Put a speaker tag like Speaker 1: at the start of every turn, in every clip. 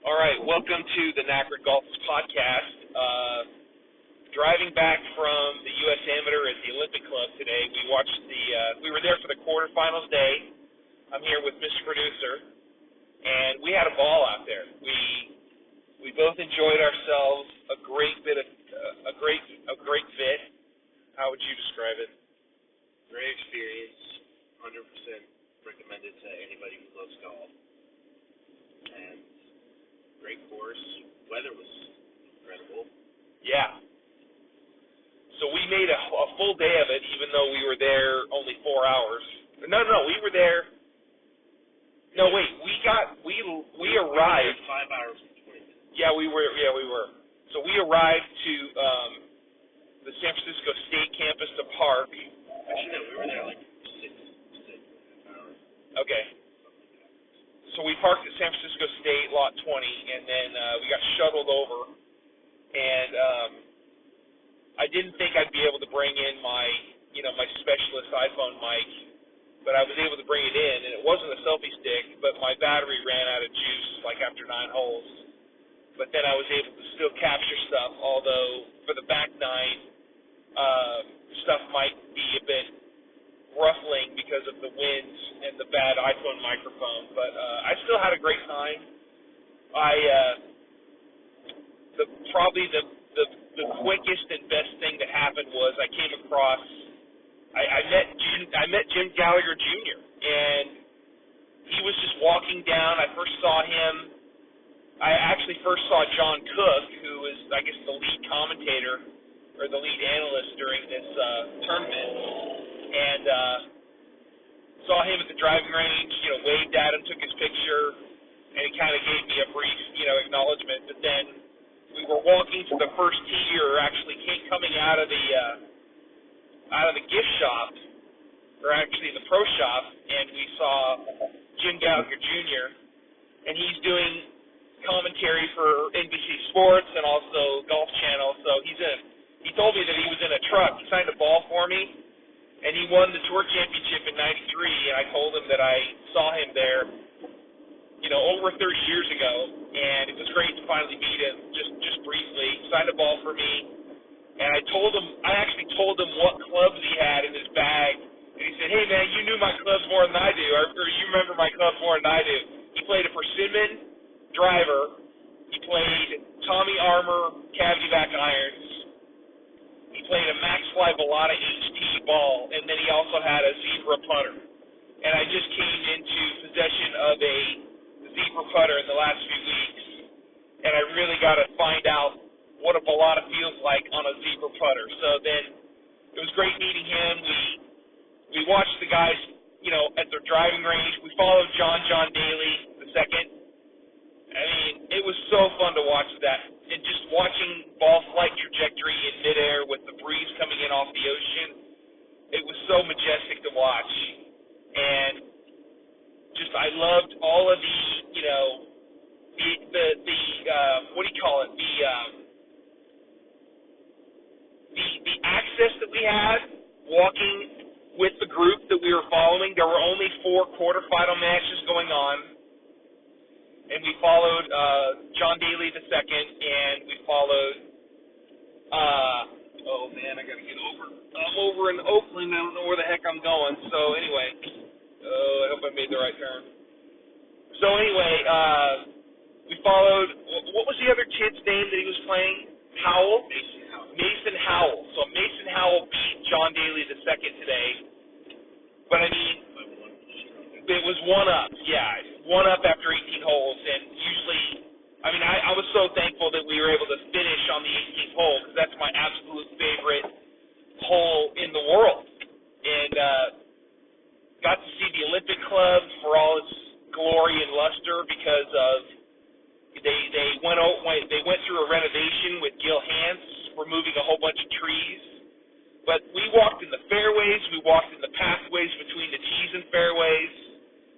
Speaker 1: All right, welcome to the Knackered Golf Podcast. Driving back from the U.S. Amateur at the Olympic Club today, we were there for the quarterfinals day. I'm here with Mr. Producer, and we had a ball out there. We both enjoyed ourselves a great fit. How would you describe it?
Speaker 2: Great experience, 100% recommended to anybody who loves golf. And great course. Weather was incredible.
Speaker 1: Yeah. So we made a full day of it, even though we were there only 4 hours. No, we were there. No, wait, we arrived.
Speaker 2: 5 hours and 20 minutes.
Speaker 1: Yeah, we were. So we arrived to the San Francisco State campus to park.
Speaker 2: Actually, no, we were there like six hours.
Speaker 1: Okay. So we parked at San Francisco State, lot 20, and then we got shuttled over. And I didn't think I'd be able to bring in my specialist iPhone mic, but I was able to bring it in, and it wasn't a selfie stick, but my battery ran out of juice like after 9 holes. But then I was able to still capture stuff, although for the back 9, stuff might be a bit ruffling because of the winds and the bad iPhone microphone. But I still had a great time. Probably the quickest and best thing that happened was I came across. I met Jim Gallagher Jr. and he was just walking down. I actually first saw John Cook, who is, I guess, the lead commentator or the lead analyst during this tournament, and saw him at the driving range. Waved at him, took his picture, and he kind of gave me a brief, acknowledgement. But then we were walking to the first tee, or actually coming out of the gift shop, or actually the pro shop, and we saw Jim Gallagher Jr., and he's doing commentary for NBC Sports and also Golf Channel. So he told me that he was in a truck. He signed a ball for me, and he won the Tour Championship in '93, and I told him that I saw him there, over 30 years ago, and it was great to finally meet him, just briefly. He signed a ball for me, and I actually told him what clubs he had in his bag, and he said, "Hey man, you knew my clubs more than I do, or you remember my clubs more than I do." He played a Persimmon driver, he played Tommy Armour cavity back irons, he played a Maxfly Bellata HT ball, and then he also had a Zebra putter. And I just came into possession of a Zebra putter in the last few weeks, and I really got to find out what a Bellata feels like on a Zebra putter. So then it was great meeting him. We watched the guys, at their driving range. We followed John Daly II. I mean, it was so fun to watch that, and just watching ball flight trajectory in midair with the breeze coming in off the ocean. It was so majestic to watch, and I loved all of the what do you call it? The access that we had walking with the group that we were following. There were only 4 quarterfinal matches going on, and we followed John Daly II, and we followed. Oh man, I gotta get over. I'm over in Oakland. I don't know where the heck I'm going. So anyway, I hope I made the right turn. So anyway, we followed. What was the other kid's name that he was playing? Howell. Mason Howell. So Mason Howell beat John Daly II today. But I mean, it was 1-up. Yeah, 1-up after 18 holes, and usually, I mean, I was so thankful that we were able to finish on the 18th hole, because that's my absolute favorite hole in the world. And got to see the Olympic Club for all its glory and luster, because of they went through a renovation with Gil Hance, removing a whole bunch of trees. But we walked in the fairways, we walked in the pathways between the tees and fairways,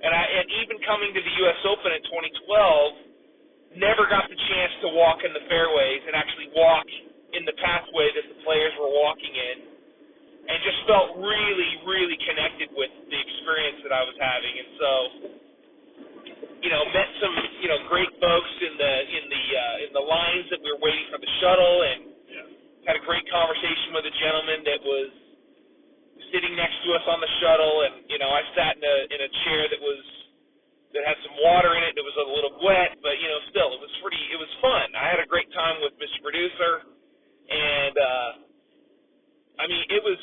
Speaker 1: and even coming to the U.S. Open in 2012, never got the chance to walk in the fairways and actually walk in the pathway that the players were walking in, and just felt really, really connected with the experience that I was having. And so, met some, great folks in the gentleman that was sitting next to us on the shuttle, and I sat in a chair that had some water in it. It was a little wet, but still, it was fun. I had a great time with Mr. Producer, and it was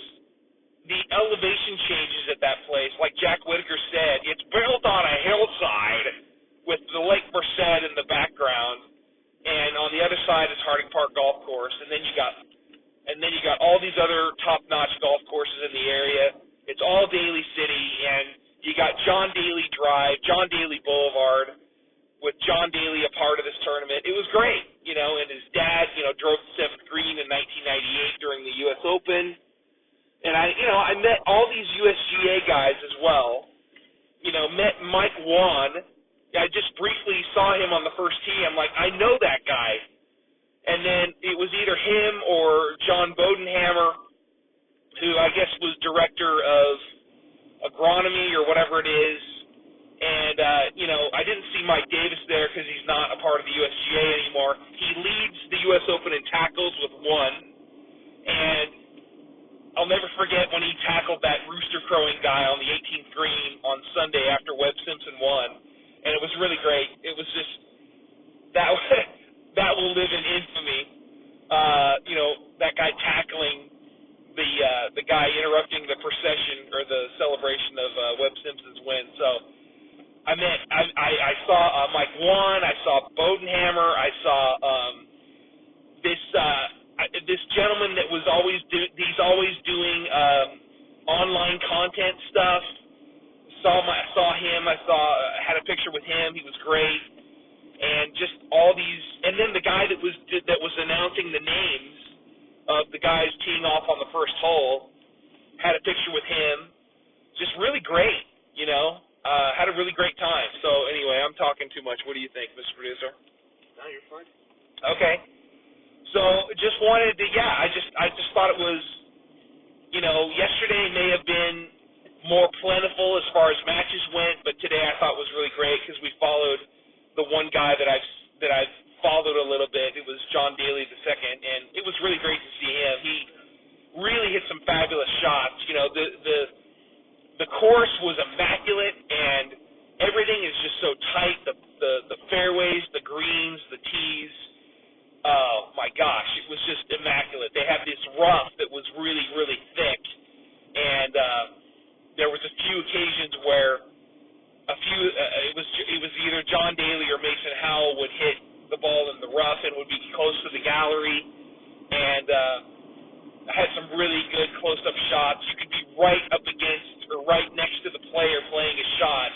Speaker 1: the elevation changes at that place. Like Jack Whitaker said, it's built on a hillside with the Lake Merced in the background, and on the other side is Harding Park Golf Course, and then you got all these other top-notch golf courses in the area. It's all Daly City, and you got John Daly Drive, John Daly Boulevard, with John Daly a part of this tournament. It was great, and his dad, drove the 7th green in 1998 during the U.S. Open. And I met all these USGA guys as well. Met Mike Wan. I just briefly saw him on the first tee. I'm like, I know that guy. And then it was either him or John Bodenhammer, who I guess was director of agronomy or whatever it is. And, I didn't see Mike Davis there because he's not a part of the USGA anymore. He leads the U.S. Open in tackles with 1. And I'll never forget when he tackled that rooster crowing guy on the 18th green on Sunday after Webb Simpson won. And it was really great. It was just, that will live in infamy. That guy tackling the guy interrupting the procession or the celebration of Webb Simpson's win. So I saw Mike Wan, I saw Bodenhammer, I saw this gentleman that was always doing online content stuff. Saw him. I had a picture with him. He was great, and just all these. And then the guy that was announcing the names of the guys teeing off on the first hole, had a picture with him. Just really great, Had a really great time. So anyway, I'm talking too much. What do you think, Mr. Producer?
Speaker 2: No, you're fine.
Speaker 1: Okay. So just wanted to, I just thought it was, yesterday may have been more plentiful as far as matches went, but today I thought was really great because we followed the one guy that I've followed a little bit. It was John Daly II, and it was really great to see him. He really hit some fabulous shots. The course was immaculate, and everything is just so tight. The fairways, the greens, the tees. Oh my gosh, it was just immaculate. They had this rough that was really, really thick, and there was a few occasions where it was either John Daly or Mason Howell would hit the ball in the rough and would be close to the gallery, and I had some really good close-up shots. You could be right up against or right next to the player playing a shot,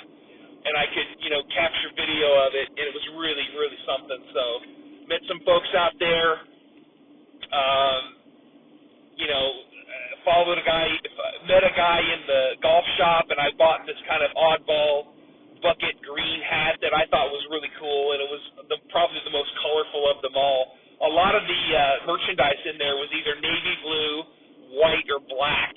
Speaker 1: and I could capture video of it, and it was really, really something. So met some folks out there, met a guy in the golf shop, and I bought this kind of oddball bucket green hat that I thought was really cool, and it was probably the most colorful of them all. A lot of the merchandise in there was either navy blue, white, or black,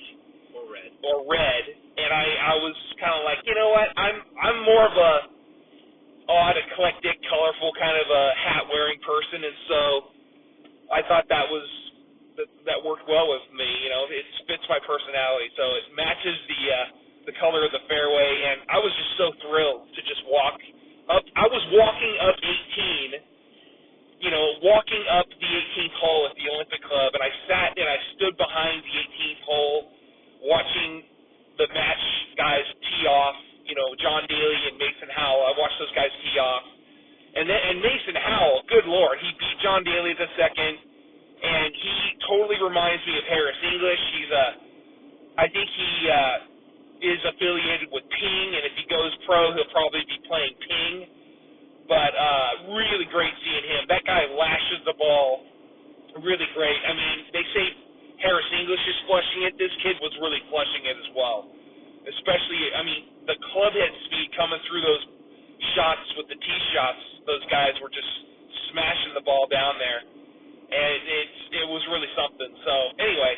Speaker 1: or red, and I was kind of like, you know what, I'm more of a odd, eclectic, colorful kind of a hat-wearing person, and so I thought that worked well with me. It fits my personality, so it matches the color of the fairway, and I was just so thrilled to just walk up. I was walking up 18, walking up the 18th hole at the Olympic Club, and I stood behind the 18th hole watching the match guys tee off, John Daly and Mason Howell. I watched those guys tee off. And Mason Howell, good Lord, he beat John Daly II, and he totally reminds me of Harris English. I think he is affiliated with Ping, and if he goes pro, he'll probably be playing Ping. But really great seeing him. That guy lashes the ball really great. I mean, they say Harris English is flushing it. This kid was really flushing it as well. Especially, the club head speed coming through those shots with the tee shots, those guys were just smashing the ball down there. And it was really something. So, anyway,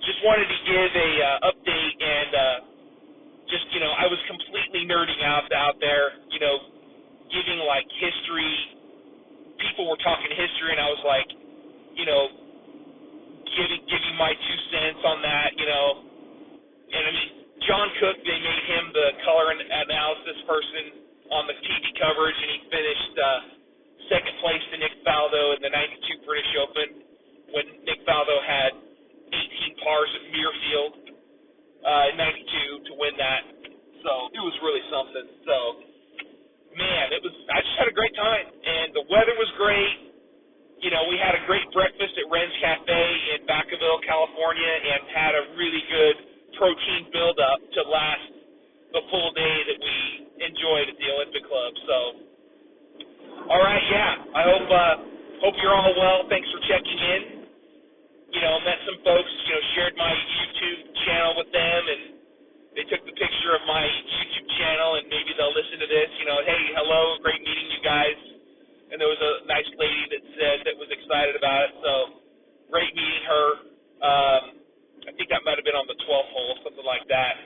Speaker 1: just wanted to give a update and just, I was completely nerding out there, giving, like, history. People were talking history, and I was like, giving my 2 cents on that, And I mean, John Cook, they made him the color analysis person on the TV coverage, and he finished second place to Nick Faldo in the '92 British Open when Nick Faldo had 18 pars at Muirfield in '92 to win that. So it was really something. So, man, I just had a great time, and the weather was great. We had a great breakfast at Ren's Cafe in Vacaville, California, and had a really good protein build-up to last the full day that we enjoyed at the Olympic Club. So, all right, yeah, I hope you're all well. Thanks for checking in. Met some folks, shared my YouTube channel with them, and they took the picture of my YouTube channel, and maybe they'll listen to this. Hey, hello, great meeting you guys. And there was a nice lady that said that was excited about it, so great meeting her. I think that might have been on the 12th hole, something like that.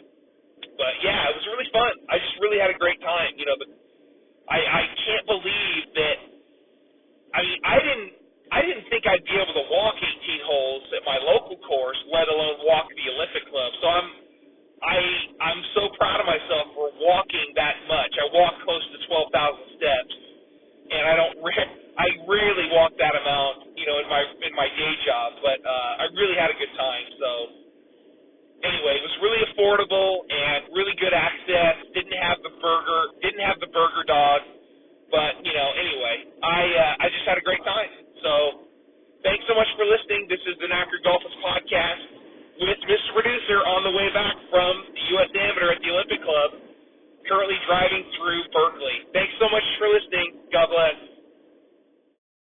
Speaker 1: But yeah, it was really fun. I just really had a great time. I can't believe that. I mean, I didn't think I'd be able to walk 18 holes at my local course, let alone walk the Olympic Club. So I'm so proud of myself for walking that much. I walked close to 12,000 steps. And I rarely walk that amount, in my day job, but I really had a good time. So anyway, it was really affordable and really good access. Didn't have the burger dog, but anyway, I just had a great time. So thanks so much for listening. This is the Knacker Golfers podcast with Mr. Producer on the way back from the U.S. Amateur at the Olympic Club. Currently driving through Berkeley. Thanks so much for listening. God bless.